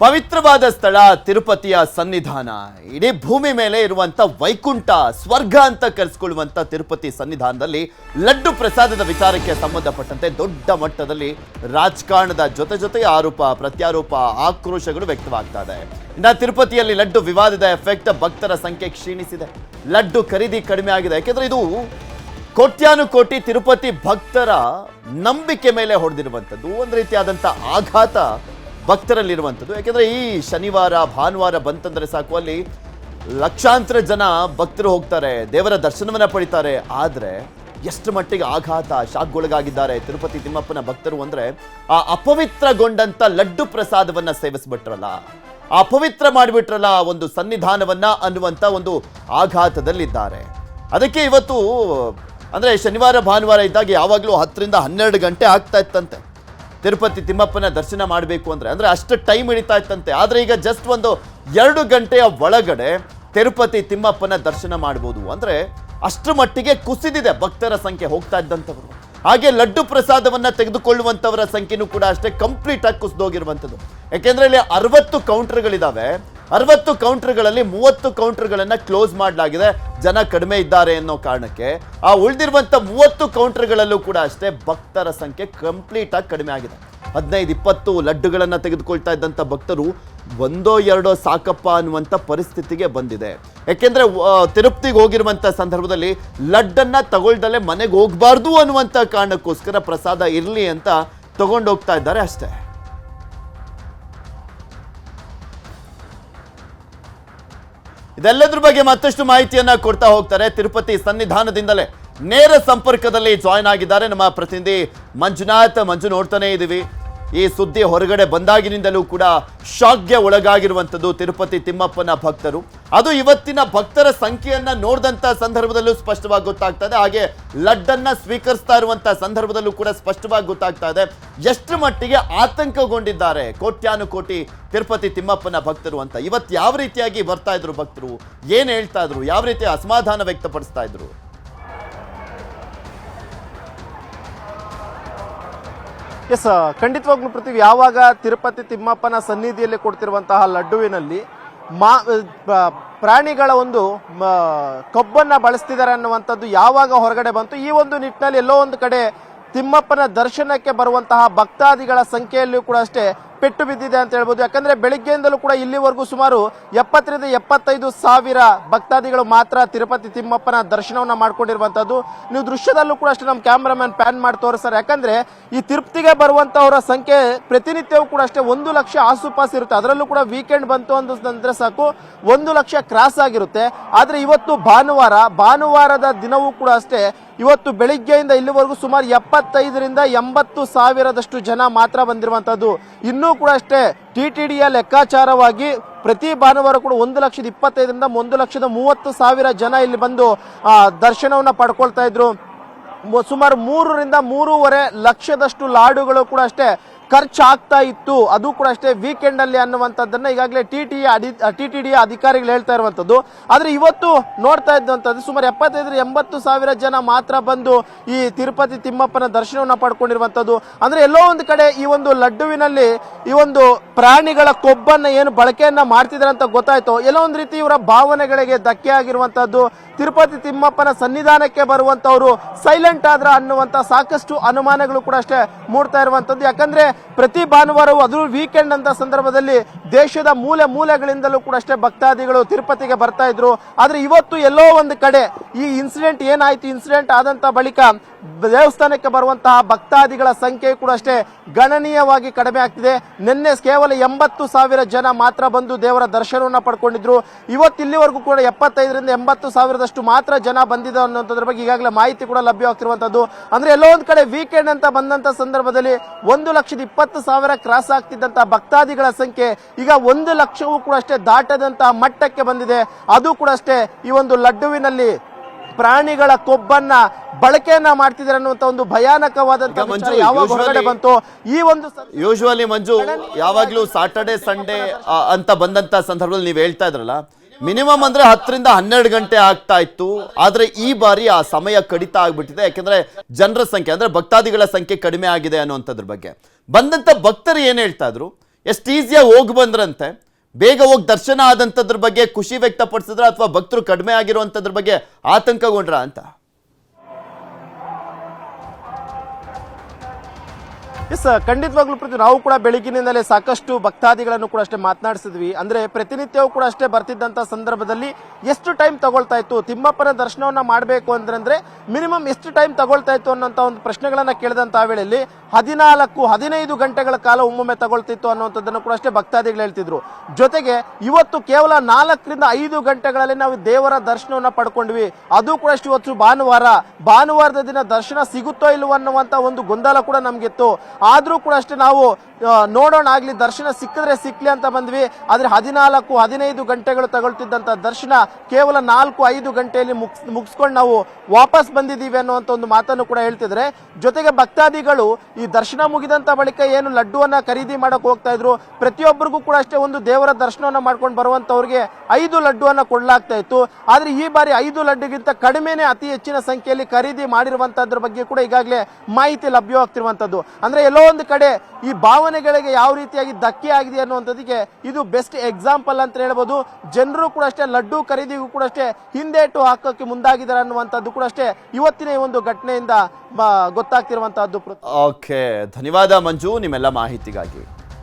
ಪವಿತ್ರವಾದ ಸ್ಥಳ ತಿರುಪತಿಯ ಸನ್ನಿಧಾನ. ಇಡೀ ಭೂಮಿ ಮೇಲೆ ಇರುವಂತ ವೈಕುಂಠ ಸ್ವರ್ಗ ಅಂತ ಕರೆಸಿಕೊಳ್ಳುವಂತ ತಿರುಪತಿ ಸನ್ನಿಧಾನದಲ್ಲಿ ಲಡ್ಡು ಪ್ರಸಾದದ ವಿಚಾರಕ್ಕೆ ಸಂಬಂಧಪಟ್ಟಂತೆ ದೊಡ್ಡ ಮಟ್ಟದಲ್ಲಿ ರಾಜಕಾರಣದ ಜೊತೆ ಆರೋಪ ಪ್ರತ್ಯಾರೋಪ ಆಕ್ರೋಶಗಳು ವ್ಯಕ್ತವಾಗ್ತಾ ಇದೆ. ಇನ್ನು ತಿರುಪತಿಯಲ್ಲಿ ಲಡ್ಡು ವಿವಾದದ ಎಫೆಕ್ಟ್ ಭಕ್ತರ ಸಂಖ್ಯೆ ಕ್ಷೀಣಿಸಿದೆ. ಲಡ್ಡು ಖರೀದಿ ಕಡಿಮೆ ಆಗಿದೆ. ಯಾಕೆಂದ್ರೆ ಇದು ಕೋಟ್ಯಾನುಕೋಟಿ ತಿರುಪತಿ ಭಕ್ತರ ನಂಬಿಕೆ ಮೇಲೆ ಹೊಡೆದಿರುವಂಥದ್ದು, ಒಂದು ರೀತಿಯಾದಂಥ ಆಘಾತ ಭಕ್ತರಲ್ಲಿರುವಂಥದ್ದು. ಯಾಕೆಂದರೆ ಈ ಶನಿವಾರ ಭಾನುವಾರ ಬಂತಂದರೆ ಸಾಕು, ಅಲ್ಲಿ ಲಕ್ಷಾಂತರ ಜನ ಭಕ್ತರು ಹೋಗ್ತಾರೆ, ದೇವರ ದರ್ಶನವನ್ನು ಪಡಿತಾರೆ. ಆದರೆ ಎಷ್ಟು ಮಟ್ಟಿಗೆ ಆಘಾತ ಶಾಕ್ಗೊಳಗಾಗಿದ್ದಾರೆ ತಿರುಪತಿ ತಿಮ್ಮಪ್ಪನ ಭಕ್ತರು ಅಂದರೆ, ಆ ಅಪವಿತ್ರಗೊಂಡಂಥ ಲಡ್ಡು ಪ್ರಸಾದವನ್ನು ಸೇವಿಸ್ಬಿಟ್ರಲ್ಲ, ಅಪವಿತ್ರ ಮಾಡಿಬಿಟ್ರಲ್ಲ ಒಂದು ಸನ್ನಿಧಾನವನ್ನ ಅನ್ನುವಂಥ ಒಂದು ಆಘಾತದಲ್ಲಿದ್ದಾರೆ. ಅದಕ್ಕೆ ಇವತ್ತು ಅಂದರೆ ಶನಿವಾರ ಭಾನುವಾರ ಇದ್ದಾಗ ಯಾವಾಗಲೂ 10 ರಿಂದ 12 ಗಂಟೆ ಆಗ್ತಾ ಇತ್ತಂತೆ ತಿರುಪತಿ ತಿಮ್ಮಪ್ಪನ ದರ್ಶನ ಮಾಡಬೇಕು ಅಂದರೆ ಅಷ್ಟು ಟೈಮ್ ಹಿಡಿತಾ ಇತ್ತಂತೆ. ಆದರೆ ಈಗ ಜಸ್ಟ್ ಒಂದು 2 ಗಂಟೆಯ ಒಳಗಡೆ ತಿರುಪತಿ ತಿಮ್ಮಪ್ಪನ ದರ್ಶನ ಮಾಡ್ಬೋದು. ಅಂದರೆ ಅಷ್ಟರ ಮಟ್ಟಿಗೆ ಕುಸಿದಿದೆ ಭಕ್ತರ ಸಂಖ್ಯೆ ಹೋಗ್ತಾ ಇದ್ದಂಥವರು. ಹಾಗೆ ಲಡ್ಡು ಪ್ರಸಾದವನ್ನು ತೆಗೆದುಕೊಳ್ಳುವಂಥವರ ಸಂಖ್ಯೆನೂ ಕೂಡ ಅಷ್ಟೇ ಕಂಪ್ಲೀಟ್ ಆಗಿ ಕುಸಿದೋಗಿರುವಂಥದ್ದು. ಯಾಕೆಂದರೆ ಇಲ್ಲಿ 60 ಕೌಂಟರ್ಗಳಿದ್ದಾವೆ. 60 ಕೌಂಟರ್ಗಳಲ್ಲಿ 30 ಕೌಂಟರ್ಗಳನ್ನು ಕ್ಲೋಸ್ ಮಾಡಲಾಗಿದೆ, ಜನ ಕಡಿಮೆ ಇದ್ದಾರೆ ಅನ್ನೋ ಕಾರಣಕ್ಕೆ. ಆ ಉಳಿದಿರುವಂಥ 30 ಕೌಂಟರ್ಗಳಲ್ಲೂ ಕೂಡ ಅಷ್ಟೇ ಭಕ್ತರ ಸಂಖ್ಯೆ ಕಂಪ್ಲೀಟ್ ಆಗಿ ಕಡಿಮೆ ಆಗಿದೆ. 15-20 ಲಡ್ಡುಗಳನ್ನು ತೆಗೆದುಕೊಳ್ತಾ ಇದ್ದಂಥ ಭಕ್ತರು ಒಂದೋ ಎರಡೋ ಸಾಕಪ್ಪ ಅನ್ನುವಂಥ ಪರಿಸ್ಥಿತಿಗೆ ಬಂದಿದೆ. ಯಾಕೆಂದರೆ ತಿರುಪತಿಗೆ ಹೋಗಿರುವಂಥ ಸಂದರ್ಭದಲ್ಲಿ ಲಡ್ಡನ್ನು ತಗೊಳ್ದಲ್ಲೇ ಮನೆಗೆ ಹೋಗಬಾರ್ದು ಅನ್ನುವಂಥ ಕಾರಣಕ್ಕೋಸ್ಕರ ಪ್ರಸಾದ ಇರಲಿ ಅಂತ ತಗೊಂಡೋಗ್ತಾ ಇದ್ದಾರೆ ಅಷ್ಟೇ. ಇದೆಲ್ಲದ್ರ ಬಗ್ಗೆ ಮತ್ತಷ್ಟು ಮಾಹಿತಿಯನ್ನ ಕೊಡ್ತಾ ಹೋಗ್ತಾರೆ. ತಿರುಪತಿ ಸನ್ನಿಧಾನದಿಂದಲೇ ನೇರ ಸಂಪರ್ಕದಲ್ಲಿ ಜಾಯ್ನ್ ಆಗಿದ್ದಾರೆ ನಮ್ಮ ಪ್ರತಿನಿಧಿ ಮಂಜುನಾಥ್. ಮಂಜು, ನೋಡ್ತಾನೆ ಇದ್ದೀವಿ ಈ ಸುದ್ದಿ ಹೊರಗಡೆ ಬಂದಾಗಿನಿಂದಲೂ ಕೂಡ ಶಾಕ್ಗೆ ಒಳಗಾಗಿರುವಂಥದ್ದು ತಿರುಪತಿ ತಿಮ್ಮಪ್ಪನ ಭಕ್ತರು. ಅದು ಇವತ್ತಿನ ಭಕ್ತರ ಸಂಖ್ಯೆಯನ್ನ ನೋಡಿದಂಥ ಸಂದರ್ಭದಲ್ಲೂ ಸ್ಪಷ್ಟವಾಗಿ ಗೊತ್ತಾಗ್ತಾ ಇದೆ. ಹಾಗೆ ಲಡ್ಡನ್ನ ಸ್ವೀಕರಿಸ್ತಾ ಇರುವಂಥ ಸಂದರ್ಭದಲ್ಲೂ ಕೂಡ ಸ್ಪಷ್ಟವಾಗಿ ಗೊತ್ತಾಗ್ತಾ ಇದೆ ಎಷ್ಟು ಮಟ್ಟಿಗೆ ಆತಂಕಗೊಂಡಿದ್ದಾರೆ ಕೋಟ್ಯಾನುಕೋಟಿ ತಿರುಪತಿ ತಿಮ್ಮಪ್ಪನ ಭಕ್ತರು ಅಂತ. ಇವತ್ತು ಯಾವ ರೀತಿಯಾಗಿ ಬರ್ತಾ ಇದ್ರು ಭಕ್ತರು, ಏನ್ ಹೇಳ್ತಾ ಇದ್ರು, ಯಾವ ರೀತಿ ಅಸಮಾಧಾನ ವ್ಯಕ್ತಪಡಿಸ್ತಾ ಇದ್ರು? ಎಸ್, ಖಂಡಿತವಾಗ್ಲೂ ಪೃಥ್ವಿ, ಯಾವಾಗ ತಿರುಪತಿ ತಿಮ್ಮಪ್ಪನ ಸನ್ನಿಧಿಯಲ್ಲಿ ಕೊಡ್ತಿರುವಂತಹ ಲಡ್ಡುವಿನಲ್ಲಿ ಪ್ರಾಣಿಗಳ ಒಂದು ಕೊಬ್ಬನ್ನ ಬಳಸ್ತಿದ್ದಾರೆ ಅನ್ನುವಂಥದ್ದು ಯಾವಾಗ ಹೊರಗಡೆ ಬಂತು, ಈ ಒಂದು ನಿಟ್ಟಿನಲ್ಲಿ ಎಲ್ಲೋ ಒಂದು ಕಡೆ ತಿಮ್ಮಪ್ಪನ ದರ್ಶನಕ್ಕೆ ಬರುವಂತಹ ಭಕ್ತಾದಿಗಳ ಸಂಖ್ಯೆಯಲ್ಲೂ ಕೂಡ ಅಷ್ಟೇ ಪೆಟ್ಟು ಬಿದ್ದಿದೆ ಅಂತ ಹೇಳ್ಬೋದು. ಯಾಕಂದ್ರೆ ಬೆಳಿಗ್ಗೆಯಿಂದಲೂ ಕೂಡ ಇಲ್ಲಿವರೆಗೂ ಸುಮಾರು 70 ರಿಂದ 75 ಸಾವಿರ ಭಕ್ತಾದಿಗಳು ಮಾತ್ರ ತಿರುಪತಿ ತಿಮ್ಮಪ್ಪನ ದರ್ಶನವನ್ನ ಮಾಡ್ಕೊಂಡಿರುವಂತದ್ದು. ನೀವು ದೃಶ್ಯದಲ್ಲೂ ಕೂಡ ಅಷ್ಟೇ ನಮ್ಮ ಕ್ಯಾಮ್ರಾಮನ್ ಪ್ಯಾನ್ ಮಾಡಿ ತೋರಿಸ್ತಾರೆ. ಯಾಕಂದ್ರೆ ಈ ತಿರುಪತಿಗೆ ಬರುವಂತವರ ಸಂಖ್ಯೆ ಪ್ರತಿನಿತ್ಯವೂ ಕೂಡ ಅಷ್ಟೇ 1 ಲಕ್ಷ ಆಸುಪಾಸು ಇರುತ್ತೆ. ಅದರಲ್ಲೂ ಕೂಡ ವೀಕೆಂಡ್ ಬಂತು ಅಂದ್ರೆ ಸಾಕು 1 ಲಕ್ಷ ಕ್ರಾಸ್ ಆಗಿರುತ್ತೆ. ಆದ್ರೆ ಇವತ್ತು ಭಾನುವಾರದ ದಿನವೂ ಕೂಡ ಅಷ್ಟೇ, ಇವತ್ತು ಬೆಳಿಗ್ಗೆಯಿಂದ ಇಲ್ಲಿವರೆಗೂ ಸುಮಾರು 75 ರಿಂದ 80 ಸಾವಿರದಷ್ಟು ಜನ ಮಾತ್ರ ಬಂದಿರುವಂತದ್ದು. ಇನ್ನೂ ಕೂಡ ಅಷ್ಟೇ ಟಿಟಿಡಿಯ ಲೆಕ್ಕಾಚಾರವಾಗಿ ಪ್ರತಿ ಭಾನುವಾರ ಕೂಡ 1,25,000 ರಿಂದ 1,30,000 ಜನ ಇಲ್ಲಿ ಬಂದು ದರ್ಶನವನ್ನ ಪಡ್ಕೊಳ್ತಾ ಇದ್ರು. ಸುಮಾರು 3 ರಿಂದ 3.5 ಲಕ್ಷದಷ್ಟು ಲಾಡುಗಳು ಕೂಡ ಅಷ್ಟೇ ಖರ್ಚಾಗ್ತಾ ಇತ್ತು. ಅದು ಕೂಡ ಅಷ್ಟೇ ವೀಕೆಂಡ್ ಅಲ್ಲಿ ಅನ್ನುವಂಥದ್ದನ್ನ ಈಗಾಗಲೇ ಟಿಟಿಡಿಯ ಅಧಿಕಾರಿಗಳು ಹೇಳ್ತಾ ಇರುವಂತದ್ದು. ಆದ್ರೆ ಇವತ್ತು ನೋಡ್ತಾ ಇದ್ದಂಥದ್ದು ಸುಮಾರು 75-80 ಸಾವಿರ ಜನ ಮಾತ್ರ ಬಂದು ಈ ತಿರುಪತಿ ತಿಮ್ಮಪ್ಪನ ದರ್ಶನವನ್ನ ಪಡ್ಕೊಂಡಿರುವಂತದ್ದು. ಅಂದ್ರೆ ಎಲ್ಲೋ ಒಂದು ಕಡೆ ಈ ಒಂದು ಲಡ್ಡುವಿನಲ್ಲಿ ಈ ಒಂದು ಪ್ರಾಣಿಗಳ ಕೊಬ್ಬನ್ನ ಏನು ಬಳಕೆಯನ್ನ ಮಾಡ್ತಿದ್ದಾರೆ ಅಂತ ಗೊತ್ತಾಯ್ತು. ಎಲ್ಲೋ ಒಂದು ರೀತಿ ಇವರ ಭಾವನೆಗಳಿಗೆ ಧಕ್ಕೆ ಆಗಿರುವಂತದ್ದು. ತಿರುಪತಿ ತಿಮ್ಮಪ್ಪನ ಸನ್ನಿಧಾನಕ್ಕೆ ಬರುವಂತವರು ಸೈಲೆಂಟ್ ಆದ್ರ ಅನ್ನುವಂತ ಸಾಕಷ್ಟು ಅನುಮಾನಗಳು ಕೂಡ ಅಷ್ಟೇ ಮೂಡ್ತಾ ಇರುವಂತದ್ದು. ಯಾಕಂದ್ರೆ ಪ್ರತಿ ಭಾನುವಾರವೂ ಅದು ವೀಕೆಂಡ್ ಅಂತ ಸಂದರ್ಭದಲ್ಲಿ ದೇಶದ ಮೂಲೆಗಳಿಂದಲೂ ಕೂಡ ಅಷ್ಟೇ ಭಕ್ತಾದಿಗಳು ತಿರುಪತಿಗೆ ಬರ್ತಾ ಇದ್ರು. ಆದ್ರೆ ಇವತ್ತು ಎಲ್ಲೋ ಒಂದು ಕಡೆ ಈ ಇನ್ಸಿಡೆಂಟ್ ಏನಾಯ್ತು, ಇನ್ಸಿಡೆಂಟ್ ಆದಂತ ಬಳಿಕ ದೇವಸ್ಥಾನಕ್ಕೆ ಬರುವಂತಹ ಭಕ್ತಾದಿಗಳ ಸಂಖ್ಯೆ ಕೂಡ ಅಷ್ಟೇ ಗಣನೀಯವಾಗಿ ಕಡಿಮೆ ಆಗ್ತಿದೆ. ನಿನ್ನೆ ಕೇವಲ 80 ಸಾವಿರ ಜನ ಮಾತ್ರ ಬಂದು ದೇವರ ದರ್ಶನವನ್ನ ಪಡ್ಕೊಂಡಿದ್ರು. ಇವತ್ತು ಇಲ್ಲಿವರೆಗೂ ಕೂಡ 75 ರಿಂದ 80 ಸಾವಿರದಷ್ಟು ಮಾತ್ರ ಜನ ಬಂದಿದೆ ಅನ್ನೋದ್ರ ಬಗ್ಗೆ ಈಗಾಗಲೇ ಮಾಹಿತಿ ಕೂಡ ಲಭ್ಯವಾಗ್ತಿರುವಂತದ್ದು. ಅಂದ್ರೆ ಎಲ್ಲೋ ಒಂದ್ ಕಡೆ ವೀಕೆಂಡ್ ಅಂತ ಬಂದಂತ ಸಂದರ್ಭದಲ್ಲಿ 1,20,000 ಕ್ರಾಸ್ ಆಗ್ತಿದ್ದಂತಹ ಭಕ್ತಾದಿಗಳ ಸಂಖ್ಯೆ ಈಗ 1 ಲಕ್ಷವೂ ಕೂಡ ಅಷ್ಟೇ ದಾಟದಂತಹ ಮಟ್ಟಕ್ಕೆ ಬಂದಿದೆ. ಅದು ಕೂಡ ಅಷ್ಟೇ ಈ ಒಂದು ಲಡ್ಡುವಿನಲ್ಲಿ ಪ್ರಾಣಿಗಳ ಕೊಬ್ಬನ್ನ ಬಳಕೆಯನ್ನ ಮಾಡ್ತಿದ್ದಾರೆ ಅನ್ನುವಂತ ಒಂದು ಭಯಾನಕವಾದಂತ ವಿಚಾರ ಯಾವಾಗ ಹೊರಗಡೆ ಬಂತು. ಈ ಒಂದು ಯೂಶುವಲಿ ಮಂಜು ಯಾವಾಗ್ಲೂ ಸಾಟರ್ಡೆ ಸಂಡೇ ಅಂತ ಬಂದಂತ ಸಂದರ್ಭದಲ್ಲಿ ನೀವು ಹೇಳ್ತಾ ಇದ್ರಲ್ಲ, ಮಿನಿಮಮ್ ಅಂದ್ರೆ 10 ರಿಂದ 12 ಗಂಟೆ ಆಗ್ತಾ ಇತ್ತು. ಆದ್ರೆ ಈ ಬಾರಿ ಆ ಸಮಯ ಕಡಿತ ಆಗ್ಬಿಟ್ಟಿದೆ. ಯಾಕಂದ್ರೆ ಜನರ ಸಂಖ್ಯೆ ಅಂದ್ರೆ ಭಕ್ತಾದಿಗಳ ಸಂಖ್ಯೆ ಕಡಿಮೆ ಆಗಿದೆ ಅನ್ನುವಂಥದ್ರ ಬಗ್ಗೆ ಬಂದಂತ ಭಕ್ತರು ಏನ್ ಹೇಳ್ತಾ ಇದ್ರು, ಎಷ್ಟು ಈಸಿಯಾಗಿ ಹೋಗಿ ಬಂದ್ರಂತೆ, ಬೇಗ ಹೋಗಿ ದರ್ಶನ ಆದಂಥದ್ರ ಬಗ್ಗೆ ಖುಷಿ ವ್ಯಕ್ತಪಡಿಸಿದ್ರ ಅಥವಾ ಭಕ್ತರು ಕಡಿಮೆ ಆಗಿರುವಂಥದ್ರ ಬಗ್ಗೆ ಆತಂಕಗೊಂಡ್ರ ಅಂತ? ಎಸ್, ಖಂಡಿತವಾಗ್ಲೂ ಪ್ರತಿ ನಾವು ಕೂಡ ಬೆಳಗಿನಿಂದಲೇ ಸಾಕಷ್ಟು ಭಕ್ತಾದಿಗಳನ್ನು ಕೂಡ ಅಷ್ಟೇ ಮಾತನಾಡಿಸಿದ್ವಿ. ಅಂದ್ರೆ ಪ್ರತಿನಿತ್ಯವೂ ಕೂಡ ಅಷ್ಟೇ ಬರ್ತಿದ್ದಂತ ಸಂದರ್ಭದಲ್ಲಿ ಎಷ್ಟು ಟೈಮ್ ತಗೊಳ್ತಾ ಇತ್ತು ತಿಮ್ಮಪ್ಪನ ದರ್ಶನವನ್ನ ಮಾಡಬೇಕು ಅಂದ್ರೆ ಮಿನಿಮಮ್ ಎಷ್ಟು ಟೈಮ್ ತಗೊಳ್ತಾ ಇತ್ತು ಅನ್ನೋಂಥ ಒಂದು ಪ್ರಶ್ನೆಗಳನ್ನ ಕೇಳಿದಂತಹ ವೇಳೆಯಲ್ಲಿ 14-15 ಗಂಟೆಗಳ ಕಾಲ ಒಮ್ಮೊಮ್ಮೆ ತಗೊಳ್ತಿತ್ತು ಅನ್ನುವಂಥದ್ದನ್ನು ಕೂಡ ಅಷ್ಟೇ ಭಕ್ತಾದಿಗಳು ಹೇಳ್ತಿದ್ರು. ಜೊತೆಗೆ ಇವತ್ತು ಕೇವಲ 4-5 ಗಂಟೆಗಳಲ್ಲಿ ನಾವು ದೇವರ ದರ್ಶನವನ್ನ ಪಡ್ಕೊಂಡ್ವಿ. ಅದು ಕೂಡ ಅಷ್ಟು ಇವತ್ತು ಭಾನುವಾರದ ದಿನ ದರ್ಶನ ಸಿಗುತ್ತೋ ಇಲ್ವೋ ಅನ್ನುವಂತ ಒಂದು ಗೊಂದಲ ಕೂಡ ನಮ್ಗಿತ್ತು. ಆದ್ರೂ ಕೂಡ ಅಷ್ಟೇ ನಾವು ನೋಡೋಣ, ಆಗ್ಲಿ ದರ್ಶನ ಸಿಕ್ಕಿದ್ರೆ ಸಿಕ್ಲಿ ಅಂತ ಬಂದ್ವಿ. ಆದ್ರೆ 14-15 ಗಂಟೆಗಳು ತಗೊಳ್ತಿದ್ದಂತ ದರ್ಶನ ಕೇವಲ 4-5 ಗಂಟೆಯಲ್ಲಿ ಮುಗಿಸ್ಕೊಂಡು ನಾವು ವಾಪಸ್ ಬಂದಿದ್ದೀವಿ ಅನ್ನುವಂತ ಒಂದು ಮಾತನ್ನು ಕೂಡ ಹೇಳ್ತಿದ್ರೆ. ಜೊತೆಗೆ ಭಕ್ತಾದಿಗಳು ಈ ದರ್ಶನ ಮುಗಿದಂತ ಬಳಿಕ ಏನು ಲಡ್ಡುವನ್ನ ಖರೀದಿ ಮಾಡಕ್ ಹೋಗ್ತಾ ಇದ್ರು, ಪ್ರತಿಯೊಬ್ಬರಿಗೂ ಕೂಡ ಅಷ್ಟೇ ಒಂದು ದೇವರ ದರ್ಶನವನ್ನ ಮಾಡ್ಕೊಂಡು ಬರುವಂತವ್ರಿಗೆ 5 ಲಡ್ಡುವನ್ನ ಕೊಡ್ಲಾಗ್ತಾ ಇತ್ತು. ಆದ್ರೆ ಈ ಬಾರಿ 5 ಲಡ್ಡುಗಿಂತ ಕಡಿಮೆನೆ ಅತಿ ಹೆಚ್ಚಿನ ಸಂಖ್ಯೆಯಲ್ಲಿ ಖರೀದಿ ಮಾಡಿರುವಂತದ್ರ ಬಗ್ಗೆ ಕೂಡ ಈಗಾಗಲೇ ಮಾಹಿತಿ ಲಭ್ಯವಾಗ್ತಿರುವಂತದ್ದು. ಅಂದ್ರೆ ಎಲ್ಲೋ ಒಂದು ಕಡೆ ಈ ಭಾವನೆಗಳಿಗೆ ಯಾವ ರೀತಿಯಾಗಿ ಧಕ್ಕೆ ಆಗಿದೆ ಅನ್ನುವಂಥದ್ದಕ್ಕೆ ಇದು ಬೆಸ್ಟ್ ಎಕ್ಸಾಂಪಲ್ ಅಂತ ಹೇಳ್ಬೋದು. ಜನರು ಕೂಡ ಅಷ್ಟೇ ಲಡ್ಡು ಖರೀದಿಗೂ ಕೂಡ ಅಷ್ಟೇ ಹಿಂದೇಟು ಹಾಕೋಕೆ ಮುಂದಾಗಿದ್ದಾರೆ ಅನ್ನುವಂಥದ್ದು ಕೂಡ ಅಷ್ಟೇ ಇವತ್ತಿನ ಈ ಒಂದು ಘಟನೆಯಿಂದ ಗೊತ್ತಾಗ್ತಿರುವಂತಹದ್ದು. ಓಕೆ, ಧನ್ಯವಾದ ಮಂಜು ನಿಮ್ಮೆಲ್ಲ ಮಾಹಿತಿಗಾಗಿ.